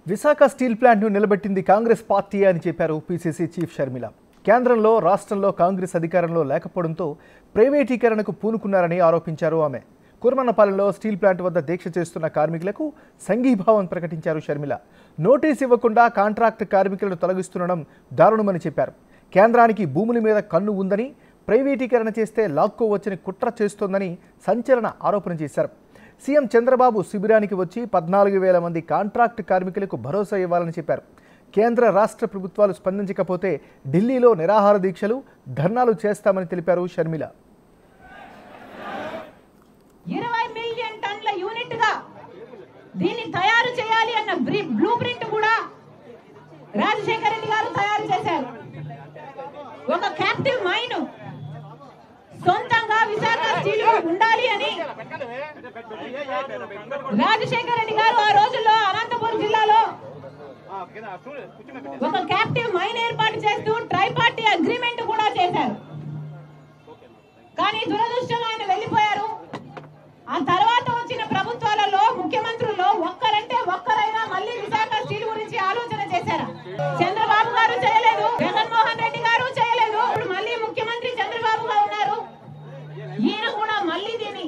Visakha steel ప్లాంట్ను నిలబెట్టింది Congress party అని చెప్పారు పీసీసీ చీఫ్ షర్మిల. కేంద్రంలో రాష్ట్రంలో కాంగ్రెస్ అధికారంలో లేకపోవడంతో ప్రైవేటీకరణకు పూనుకున్నారని ఆరోపించారు ఆమె. కుర్మన్నపాలెంలో స్టీల్ ప్లాంట్ వద్ద దీక్ష చేస్తున్న కార్మికులకు సంఘీభావం ప్రకటించారు షర్మిల. నోటీస్ ఇవ్వకుండా కాంట్రాక్ట్ కార్మికులను తొలగిస్తుండడం దారుణమని చెప్పారు. కేంద్రానికి భూముల మీద కన్ను ఉందని, ప్రైవేటీకరణ చేస్తే లాక్కోవచ్చని కుట్ర చేస్తోందని సంచలన ఆరోపణ చేశారు. సీఎం చంద్రబాబు శిబిరానికి వచ్చి 14,000 మంది కాంట్రాక్ట్ కార్మికులకు భరోసా ఇవ్వాలని చెప్పారు. కేంద్ర రాష్ట్ర ప్రభుత్వాలు స్పందించకపోతే ఢిల్లీలో నిరాహార దీక్షలు, ధర్నాలు చేస్తామని తెలిపారు షర్మిల. 20 మిలియన్ టన్నుల యూనిట్ గా దీన్ని తయారు చేయాలి అన్న బ్లూ ప్రింట్ కూడా రాజశేఖర రెడ్డి గారు తయారు చేశారు. ఒక క్యాప్టివ్ మైన్ సొంతంగా విశాఖ స్టీల్ ఉండాలి అని రాజశేఖర రెడ్డి గారు ఆ రోజుల్లో అనంతపురం జిల్లాలో ఒక క్యాప్టివ్ మైన్ ఏర్పాటు చేస్తూ ట్రైపార్టీ అగ్రిమెంట్ కూడా చేశారు. కానీ దురదృష్టంగా ఆయన వెళ్ళిపోయారు. ఆ తర్వాత వచ్చిన ప్రభుత్వాలలో ముఖ్యమంత్రుల్లో ఒక్కరంటే ఒక్కరైనా మళ్ళీ విశాఖ స్టీల్ గురించి ఆలోచన చేశారా? చంద్రబాబు గారు చేయలేదు, జగన్మోహన్ రెడ్డి గారు చేయలేదు. ఇప్పుడు మళ్ళీ ముఖ్యమంత్రి చంద్రబాబుగా ఉన్నారు. ఈయన కూడా మళ్ళీ దీన్ని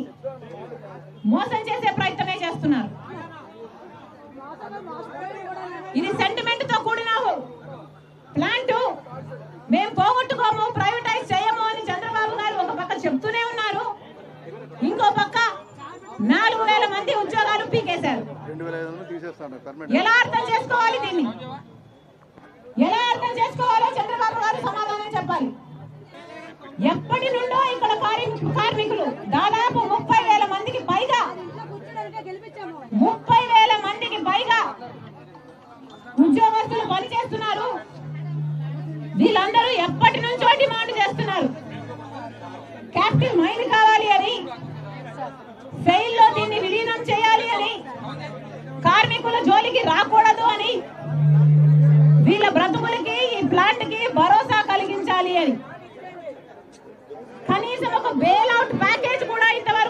మోసం చేసే ప్రయత్నమే చేస్తున్నారు. ఇది సెంటిమెంట్ తో కూడిన ప్లాంట్. మేము పోగొట్టుకోము, ప్రైవేటైజ్ చేయము అని చంద్రబాబు గారు ఒక పక్క చెప్తూనే ఉన్నారు. ఇంకో పక్క 4,000 మంది ఉద్యోగాలు పీకేశారు. ఎలా అర్థం చేసుకోవాలి దీన్ని? ఎలా అర్థం చేసుకోవాలో చంద్రబాబు గారు సమాధానం చెప్పాలి. ఎప్పటి నుండో ఇక్కడ కార్మికులు దాదాపు 30,000 మందికి పైగా 30,000 మందికి పైగా ఉద్యోగస్తులు పనిచేస్తున్నారు. వీళ్ళందరూ ఎప్పటి నుంచో డిమాండ్ చేస్తున్నారు. క్యాప్టివ్ మైన్ కావాలి అని, సెయిల్ లో దీన్ని విలీనం చేయాలి అని, కార్మికుల జోలికి రాకూడదు అని, వీళ్ళ బ్రతుకులకి ఈ ప్లాంట్ కి భరోసా కలిగించాలి అని. కనీసం ఒక బెయిల్ అవుట్ ప్యాకేజ్ కూడా ఇంతవరకు